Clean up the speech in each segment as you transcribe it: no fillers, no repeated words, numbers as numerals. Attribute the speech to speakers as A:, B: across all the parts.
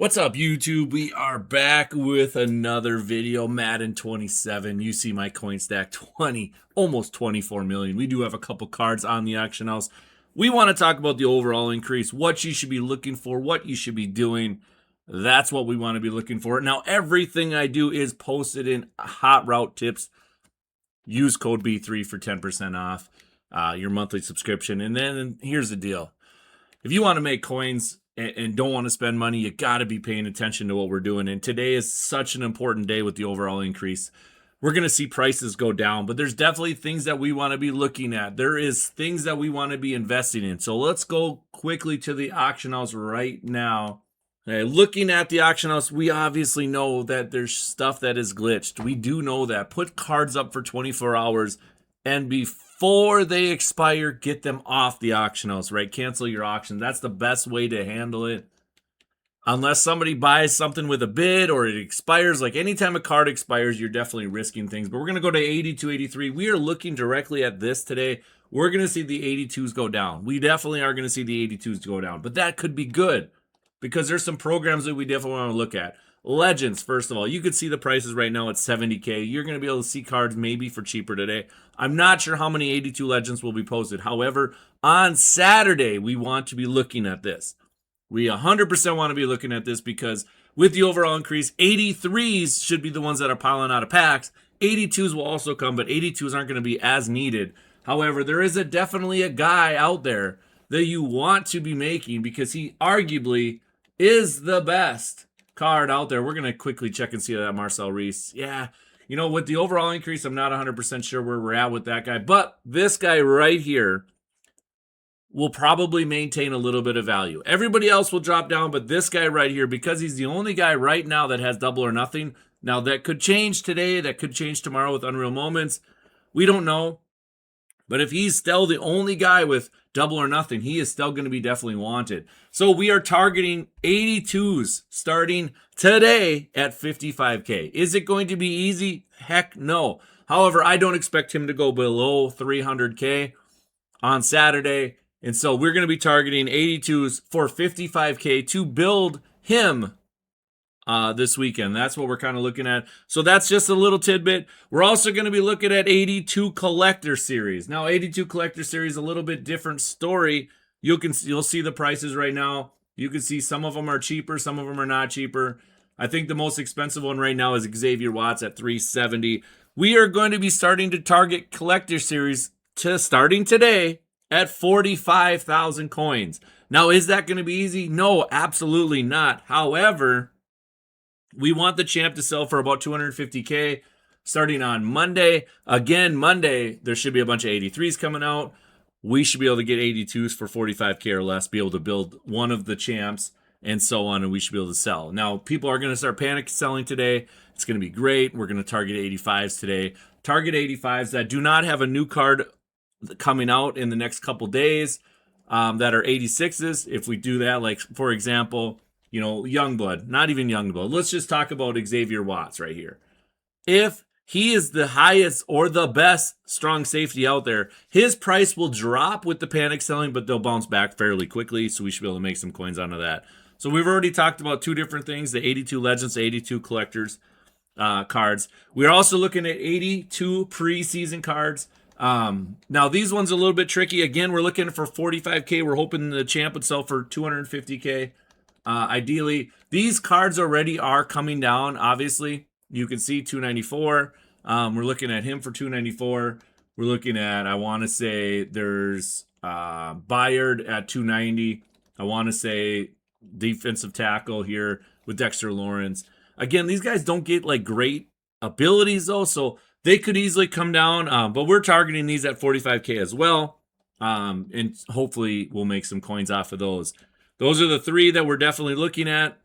A: What's up, YouTube? We are back with another video. Madden 27. You see my coin stack 20, almost 24 million. We do have a couple cards on the auction house. We want to talk about the overall increase, what you should be looking for, what you should be doing. That's what we want to be looking for. Now, everything I do is posted in Hot Route Tips. Use code B3 for 10% off your monthly subscription. And then here's the deal. If you want to make coins and don't want to spend money, you got to be paying attention to what we're doing. And today is such an important day with the overall increase. We're going to see prices go down, but there's definitely things that we want to be looking at. There is things that we want to be investing in. So let's go quickly to the auction house right now. Okay, looking at the auction house, we obviously know that there's stuff that is glitched. We do know that. Put cards up for 24 hours and before they expire, get them off the auction house, right? Cancel your auction. That's the best way to handle it. Unless somebody buys something with a bid or it expires, like anytime a card expires, you're definitely risking things. But we're going to go to 82, 83. We are looking directly at this today. We're going to see the 82s go down. We definitely are going to see the 82s go down. But that could be good because there's some programs that we definitely want to look at. Legends, first of all, you could see the prices right now at 70K. You're going to be able to see cards maybe for cheaper today. I'm not sure how many 82 Legends will be posted. However, on Saturday, we want to be looking at this. We 100% want to be looking at this because with the overall increase, 83s should be the ones that are piling out of packs. 82s will also come, but 82s aren't going to be as needed. However, there is definitely a guy out there that you want to be making because he arguably is the best card out there. We're going to quickly check and see that Marcel Reese. Yeah, you know, with the overall increase, I'm not 100% sure where we're at with that guy. But this guy right here will probably maintain a little bit of value. Everybody else will drop down, but this guy right here, because he's the only guy right now that has double or nothing. Now, that could change today. That could change tomorrow with Unreal Moments. We don't know. But if he's still the only guy with double or nothing, he is still going to be definitely wanted. So we are targeting 82s starting today at 55K. Is it going to be easy? Heck no. However, I don't expect him to go below 300K on Saturday. And so we're going to be targeting 82s for 55K to build him this weekend. That's what we're kind of looking at. So that's just a little tidbit. We're also going to be looking at 82 Collector Series. Now, 82 Collector Series, a little bit different story. You'll see the prices right now. You can see some of them are cheaper, some of them are not cheaper. I think the most expensive one right now is Xavier Watts at 370. We are going to be starting to target Collector Series starting today at 45,000 coins. Now, is that going to be easy? No, absolutely not. However, we want the champ to sell for about 250K starting on Monday. Again, Monday, there should be a bunch of 83s coming out. We should be able to get 82s for 45K or less, be able to build one of the champs and so on, and we should be able to sell. Now, people are going to start panic selling today. It's going to be great. We're going to target 85s today. Target 85s that do not have a new card coming out in the next couple days that are 86s. If we do that, like, for example, you know, Youngblood, not even Youngblood. Let's just talk about Xavier Watts right here. If he is the highest or the best strong safety out there, his price will drop with the panic selling, but they'll bounce back fairly quickly, so we should be able to make some coins out of that. So we've already talked about two different things, the 82 Legends, the 82 Collectors cards. We're also looking at 82 preseason cards. Now, these ones are a little bit tricky. Again, we're looking for 45K. We're hoping the champ would sell for 250K. Ideally, these cards already are coming down. Obviously, you can see 294. We're looking at him for 294. We're looking at, I want to say there's Bayard at 290. I want to say defensive tackle here with Dexter Lawrence. Again, these guys don't get like great abilities though, so they could easily come down. But we're targeting these at 45K as well. And hopefully we'll make some coins off of those. Those are the three that we're definitely looking at.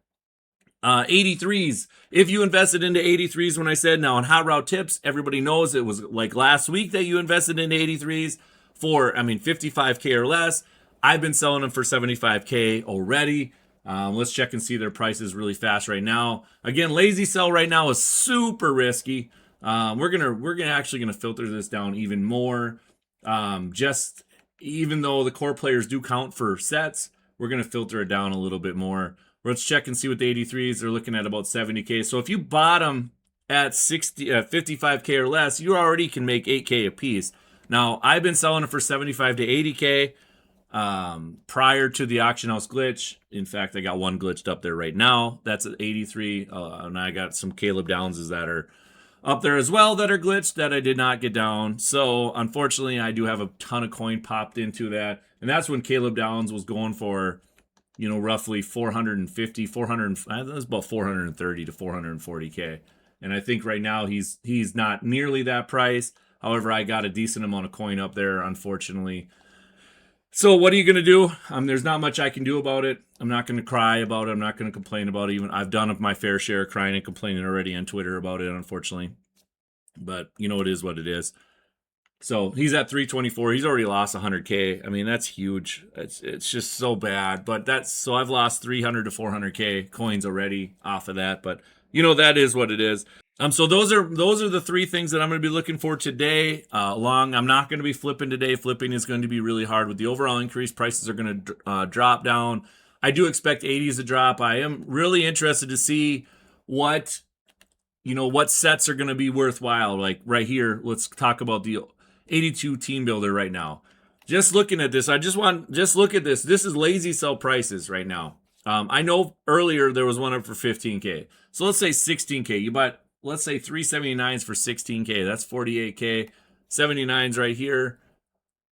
A: 83s. If you invested into 83s when I said, now on Hot Route Tips, everybody knows it was like last week that you invested into 83s for, 55K or less. I've been selling them for 75K already. Let's check and see their prices really fast right now. Again, lazy sell right now is super risky. We're actually gonna filter this down even more. Just even though the core players do count for sets, we're going to filter it down a little bit more. Let's check and see what the 83s are looking at, about 70K. So if you bought them at 55K or less, you already can make 8K a piece. Now, I've been selling it for 75 to 80K prior to the auction house glitch. In fact, I got one glitched up there right now. That's at 83. And I got some Caleb Downses that are up there as well that are glitched that I did not get down. So unfortunately, I do have a ton of coin popped into that. And that's when Caleb Downs was going for, you know, roughly 450, 400, that was about 430 to 440K. And I think right now he's not nearly that price. However, I got a decent amount of coin up there, unfortunately. So what are you going to do? There's not much I can do about it. I'm not going to cry about it. I'm not going to complain about it. Even I've done my fair share of crying and complaining already on Twitter about it, unfortunately. But, you know, it is what it is. So he's at 324. He's already lost 100K. I mean, that's huge. It's just so bad. But so I've lost 300 to 400K coins already off of that. But you know, that is what it is. So those are the three things that I'm going to be looking for today. I'm not going to be flipping today. Flipping is going to be really hard with the overall increase. Prices are going to drop down. I do expect 80s to drop. I am really interested to see what sets are going to be worthwhile. Like right here, let's talk about the 82 team builder right now. Just looking at this, just look at this. This is lazy sell prices right now. I know earlier there was one up for 15K. So let's say 16K. You bought, let's say 379s for 16K. That's 48K. 79s right here.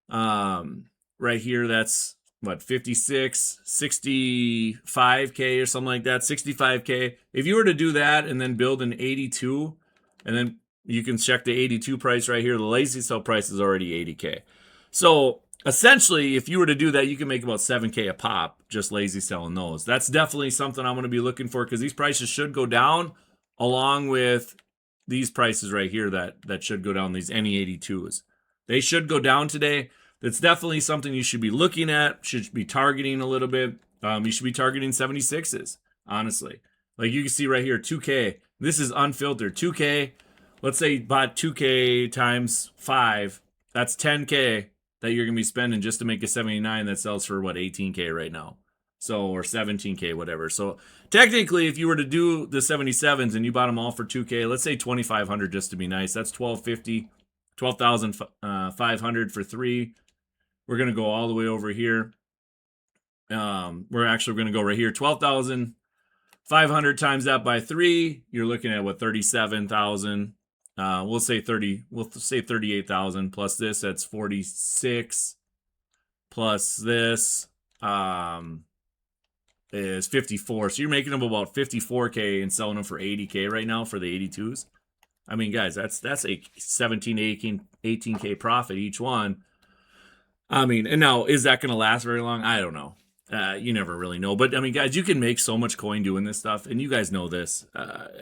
A: Right here, that's what, 56, 65K or something like that. 65K. If you were to do that and then build an 82, and then you can check the 82 price right here. The lazy sell price is already 80K. So essentially, if you were to do that, you can make about 7K a pop just lazy selling those. That's definitely something I'm going to be looking for, because these prices should go down along with these prices right here that should go down, these NE82s. They should go down today. That's definitely something you should be looking at, should be targeting a little bit. You should be targeting 76s, honestly. Like you can see right here, 2K. This is unfiltered. 2K. Let's say you bought 2K times 5. That's 10K that you're going to be spending just to make a 79 that sells for, what, 18K right now. So, or 17K, whatever. So, technically, if you were to do the 77s and you bought them all for 2K, let's say 2,500 just to be nice. That's 1,250, 12,500 for 3. We're going to go all the way over here. We're actually going to go right here. 12,500 times that by 3. You're looking at, what, 37,000. We'll say 38,000 plus this. That's 46 plus this is 54. So you're making them about 54K and selling them for 80K right now for the 82s. I mean, guys, that's a 17 to 18K profit each one. I mean, and now, is that going to last very long? I don't know. You never really know. But, I mean, guys, you can make so much coin doing this stuff, and you guys know this.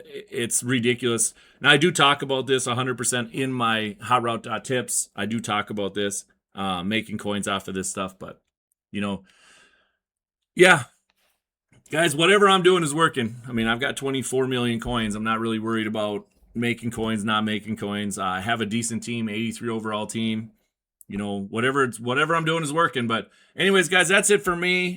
A: It's ridiculous. Now, I do talk about this 100% in my Hot Route tips. I do talk about this, making coins off of this stuff. But, you know, yeah. Guys, whatever I'm doing is working. I mean, I've got 24 million coins. I'm not really worried about making coins, not making coins. I have a decent team, 83 overall team. You know, whatever I'm doing is working. But anyways, guys, that's it for me.